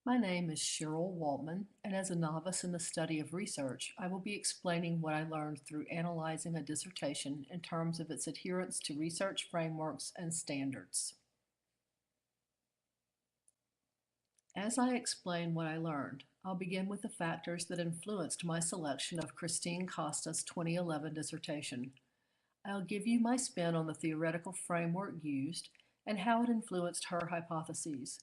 My name is Cheryl Waltman, and as a novice in the study of research, I will be explaining what I learned through analyzing a dissertation in terms of its adherence to research frameworks and standards. As I explain what I learned, I'll begin with the factors that influenced my selection of Christine Costa's 2011 dissertation. I'll give you my spin on the theoretical framework used and how it influenced her hypotheses.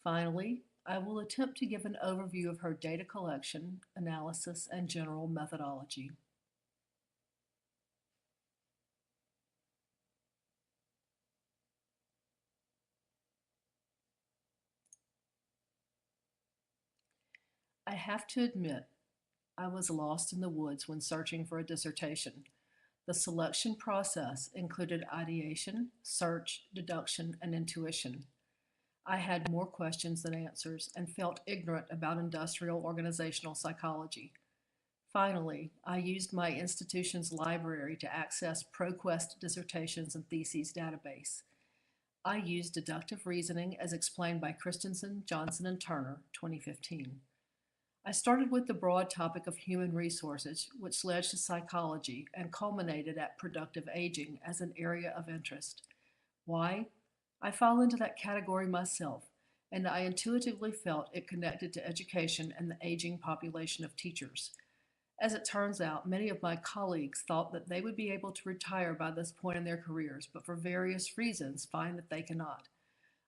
Finally, I will attempt to give an overview of her data collection, analysis, and general methodology. I have to admit, I was lost in the woods when searching for a dissertation. The selection process included ideation, search, deduction, and intuition. I had more questions than answers and felt ignorant about industrial organizational psychology. Finally, I used my institution's library to access ProQuest dissertations and theses database. I used deductive reasoning as explained by Christensen, Johnson, and Turner, 2015. I started with the broad topic of human resources, which led to psychology and culminated at productive aging as an area of interest. Why? I fall into that category myself, and I intuitively felt it connected to education and the aging population of teachers. As it turns out, many of my colleagues thought that they would be able to retire by this point in their careers, but for various reasons find that they cannot.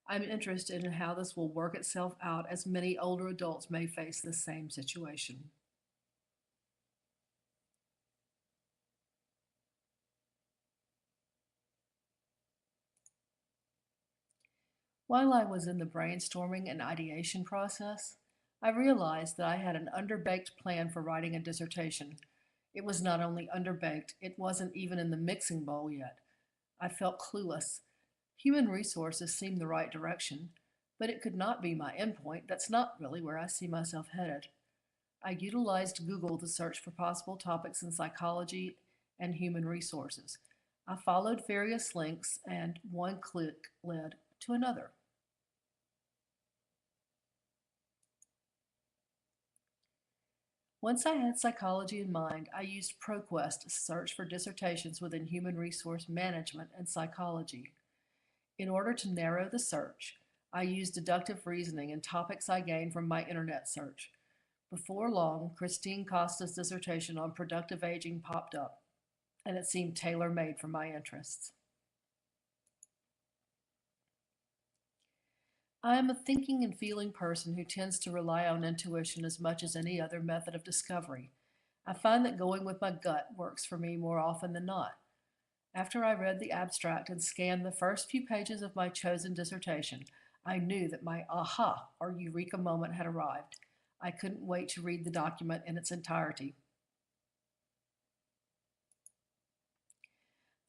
I'm interested in how this will work itself out as many older adults may face the same situation. While I was in the brainstorming and ideation process, I realized that I had an underbaked plan for writing a dissertation. It was not only underbaked, it wasn't even in the mixing bowl yet. I felt clueless. Human resources seemed the right direction, but it could not be my endpoint. That's not really where I see myself headed. I utilized Google to search for possible topics in psychology and human resources. I followed various links, and one click led to another. Once I had psychology in mind, I used ProQuest to search for dissertations within human resource management and psychology. In order to narrow the search, I used deductive reasoning and topics I gained from my internet search. Before long, Christine Costa's dissertation on productive aging popped up, and it seemed tailor-made for my interests. I am a thinking and feeling person who tends to rely on intuition as much as any other method of discovery. I find that going with my gut works for me more often than not. After I read the abstract and scanned the first few pages of my chosen dissertation, I knew that my aha or eureka moment had arrived. I couldn't wait to read the document in its entirety.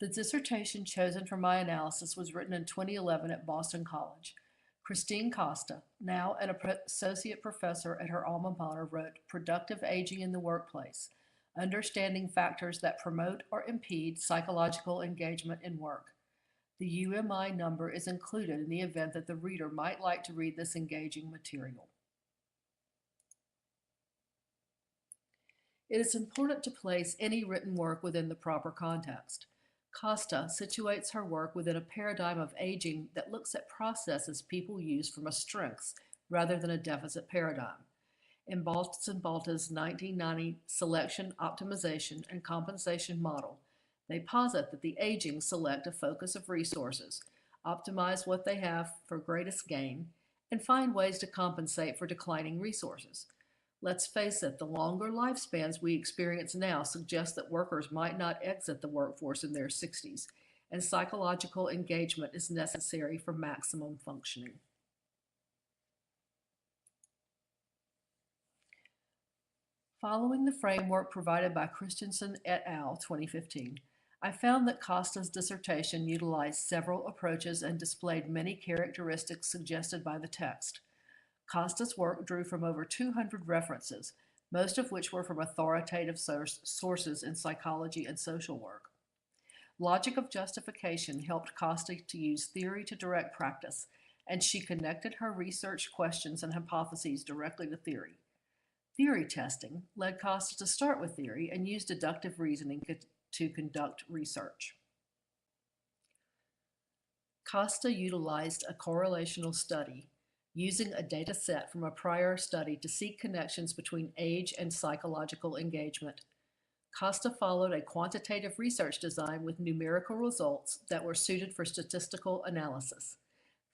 The dissertation chosen for my analysis was written in 2011 at Boston College. Christine Costa, now an associate professor at her alma mater, wrote Productive Aging in the Workplace, Understanding Factors that Promote or Impede Psychological Engagement in Work. The UMI number is included in the event that the reader might like to read this engaging material. It is important to place any written work within the proper context. Costa situates her work within a paradigm of aging that looks at processes people use from a strengths rather than a deficit paradigm. In Balta's 1990 selection, optimization, and compensation model, they posit that the aging select a focus of resources, optimize what they have for greatest gain, and find ways to compensate for declining resources. Let's face it, the longer lifespans we experience now suggest that workers might not exit the workforce in their 60s, and psychological engagement is necessary for maximum functioning. Following the framework provided by Christensen et al. 2015, I found that Costa's dissertation utilized several approaches and displayed many characteristics suggested by the text. Costa's work drew from over 200 references, most of which were from authoritative sources in psychology and social work. Logic of justification helped Costa to use theory to direct practice, and she connected her research questions and hypotheses directly to theory. Theory testing led Costa to start with theory and use deductive reasoning to conduct research. Costa utilized a correlational study using a data set from a prior study to seek connections between age and psychological engagement. Costa followed a quantitative research design with numerical results that were suited for statistical analysis.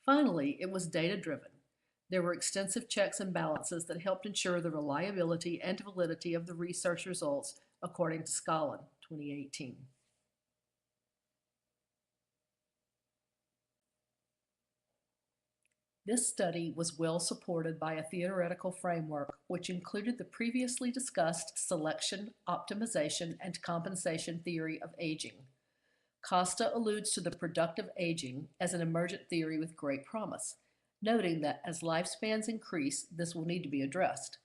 Finally, it was data-driven. There were extensive checks and balances that helped ensure the reliability and validity of the research results, according to Scollin, 2018. This study was well supported by a theoretical framework which included the previously discussed selection, optimization, and compensation theory of aging. Costa alludes to the productive aging as an emergent theory with great promise, noting that as lifespans increase, this will need to be addressed.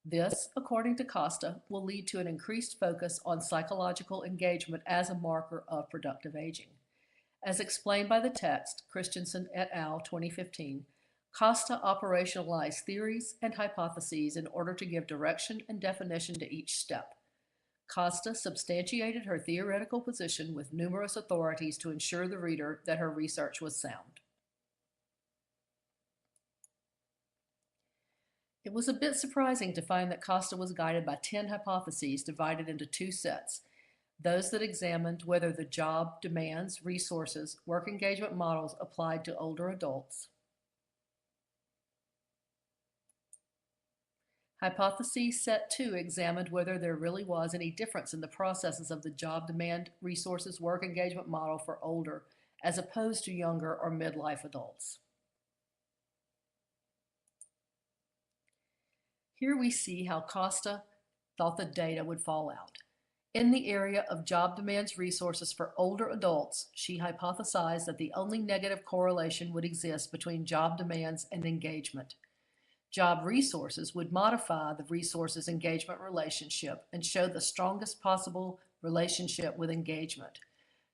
This, according to Costa, will lead to an increased focus on psychological engagement as a marker of productive aging. As explained by the text, Christensen et al. 2015, Costa operationalized theories and hypotheses in order to give direction and definition to each step. Costa substantiated her theoretical position with numerous authorities to ensure the reader that her research was sound. It was a bit surprising to find that Costa was guided by 10 hypotheses divided into two sets, those that examined whether the job demands, resources, work engagement models applied to older adults. Hypothesis set 2 examined whether there really was any difference in the processes of the job demand, resources, work engagement model for older as opposed to younger or midlife adults. Here we see how Costa thought the data would fall out. In the area of job demands resources for older adults, she hypothesized that the only negative correlation would exist between job demands and engagement. Job resources would modify the resources engagement relationship and show the strongest possible relationship with engagement.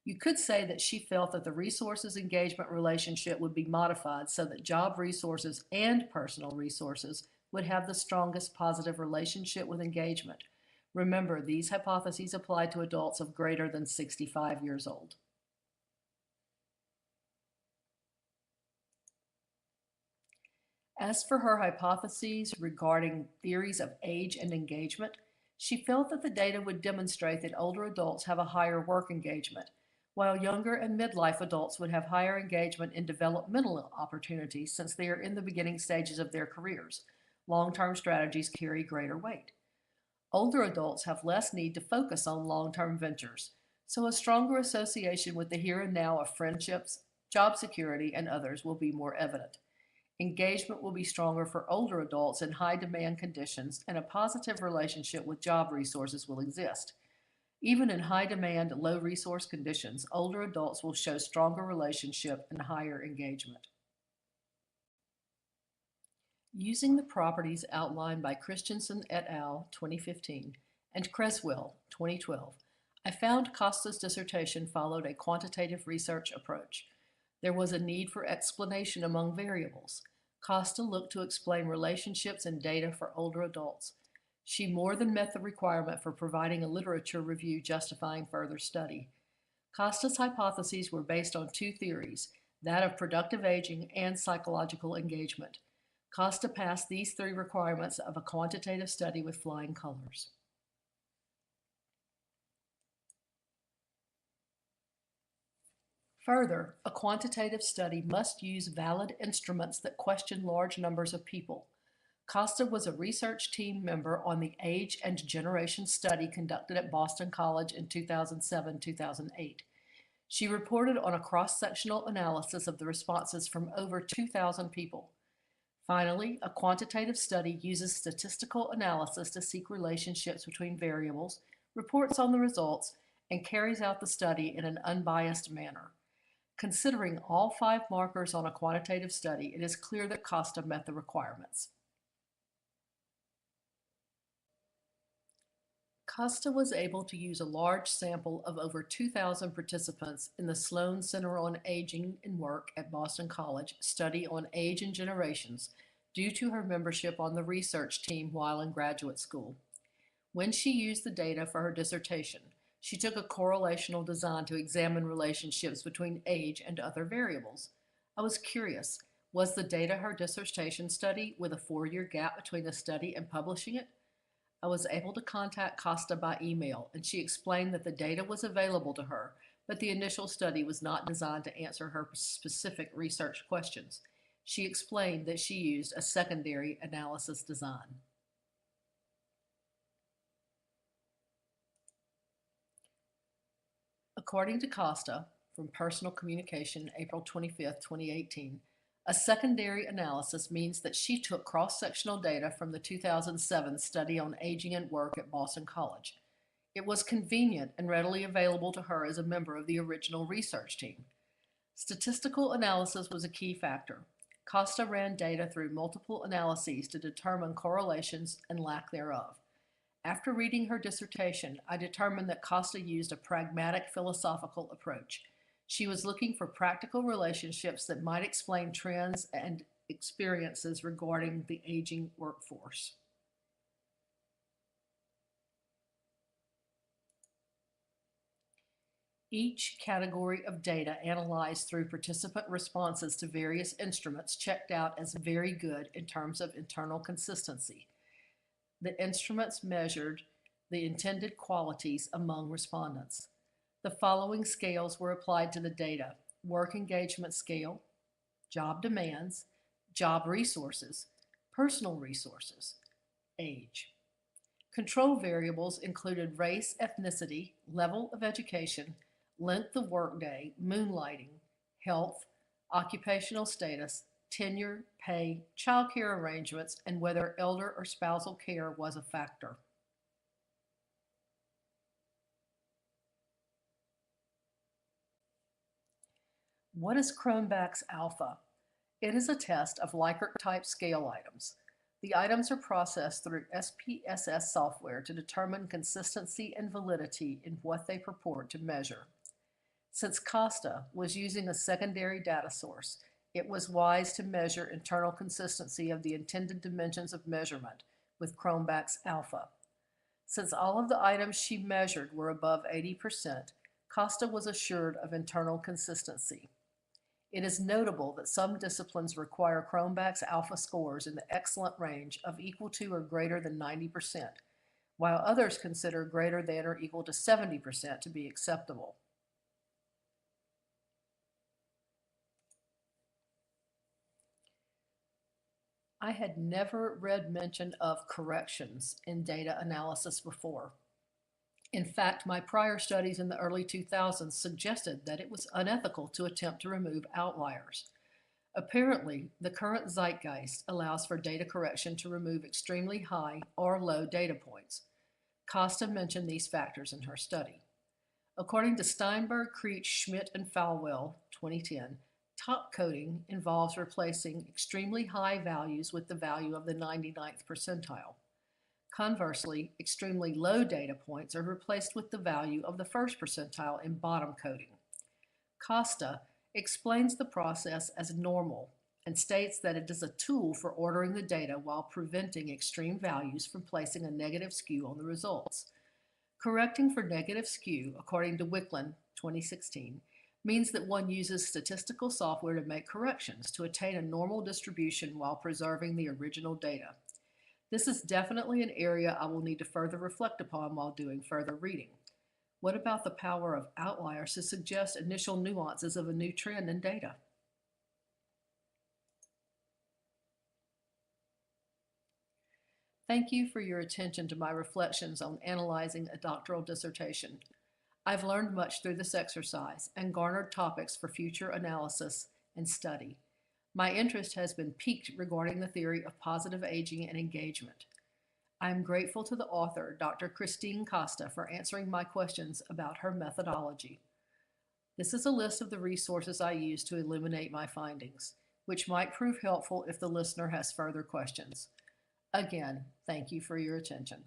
You could say that she felt that the resources engagement relationship would be modified so that job resources and personal resources would have the strongest positive relationship with engagement. Remember, these hypotheses apply to adults of greater than 65 years old. As for her hypotheses regarding theories of age and engagement, she felt that the data would demonstrate that older adults have a higher work engagement, while younger and midlife adults would have higher engagement in developmental opportunities since they are in the beginning stages of their careers. Long-term strategies carry greater weight. Older adults have less need to focus on long-term ventures, so a stronger association with the here and now of friendships, job security, and others will be more evident. Engagement will be stronger for older adults in high-demand conditions, and a positive relationship with job resources will exist. Even in high-demand, low-resource conditions, older adults will show stronger relationship and higher engagement. Using the properties outlined by Christensen et al. 2015 and Creswell 2012, I found Costa's dissertation followed a quantitative research approach. There was a need for explanation among variables. Costa looked to explain relationships and data for older adults. She more than met the requirement for providing a literature review justifying further study. Costa's hypotheses were based on two theories, that of productive aging and psychological engagement. Costa passed these three requirements of a quantitative study with flying colors. Further, a quantitative study must use valid instruments that question large numbers of people. Costa was a research team member on the Age and Generation study conducted at Boston College in 2007-2008. She reported on a cross-sectional analysis of the responses from over 2,000 people. Finally, a quantitative study uses statistical analysis to seek relationships between variables, reports on the results, and carries out the study in an unbiased manner. Considering all 5 markers on a quantitative study, it is clear that Costa met the requirements. Costa was able to use a large sample of over 2,000 participants in the Sloan Center on Aging and Work at Boston College study on age and generations due to her membership on the research team while in graduate school. When she used the data for her dissertation, she took a correlational design to examine relationships between age and other variables. I was curious, was the data her dissertation study with a 4-year gap between the study and publishing it? I was able to contact Costa by email, and she explained that the data was available to her, but the initial study was not designed to answer her specific research questions. She explained that she used a secondary analysis design. According to Costa, from Personal Communication, April 25, 2018, a secondary analysis means that she took cross-sectional data from the 2007 study on aging and work at Boston College. It was convenient and readily available to her as a member of the original research team. Statistical analysis was a key factor. Costa ran data through multiple analyses to determine correlations and lack thereof. After reading her dissertation, I determined that Costa used a pragmatic philosophical approach. She was looking for practical relationships that might explain trends and experiences regarding the aging workforce. Each category of data analyzed through participant responses to various instruments checked out as very good in terms of internal consistency. The instruments measured the intended qualities among respondents. The following scales were applied to the data: work engagement scale, job demands, job resources, personal resources, age. Control variables included race, ethnicity, level of education, length of workday, moonlighting, health, occupational status, tenure, pay, childcare arrangements, and whether elder or spousal care was a factor. What is Cronbach's alpha? It is a test of Likert-type scale items. The items are processed through SPSS software to determine consistency and validity in what they purport to measure. Since Costa was using a secondary data source, it was wise to measure internal consistency of the intended dimensions of measurement with Cronbach's alpha. Since all of the items she measured were above 80%, Costa was assured of internal consistency. It is notable that some disciplines require Cronbach's alpha scores in the excellent range of equal to or greater than 90%, while others consider greater than or equal to 70% to be acceptable. I had never read mention of corrections in data analysis before. In fact, my prior studies in the early 2000s suggested that it was unethical to attempt to remove outliers. Apparently, the current zeitgeist allows for data correction to remove extremely high or low data points. Costa mentioned these factors in her study. According to Steinberg, Creech, Schmidt, and Falwell, 2010, top coding involves replacing extremely high values with the value of the 99th percentile. Conversely, extremely low data points are replaced with the value of the first percentile in bottom coding. Costa explains the process as normal and states that it is a tool for ordering the data while preventing extreme values from placing a negative skew on the results. Correcting for negative skew, according to Wicklund, 2016, means that one uses statistical software to make corrections to attain a normal distribution while preserving the original data. This is definitely an area I will need to further reflect upon while doing further reading. What about the power of outliers to suggest initial nuances of a new trend in data? Thank you for your attention to my reflections on analyzing a doctoral dissertation. I've learned much through this exercise and garnered topics for future analysis and study. My interest has been piqued regarding the theory of positive aging and engagement. I am grateful to the author, Dr. Christine Costa, for answering my questions about her methodology. This is a list of the resources I use to illuminate my findings, which might prove helpful if the listener has further questions. Again, thank you for your attention.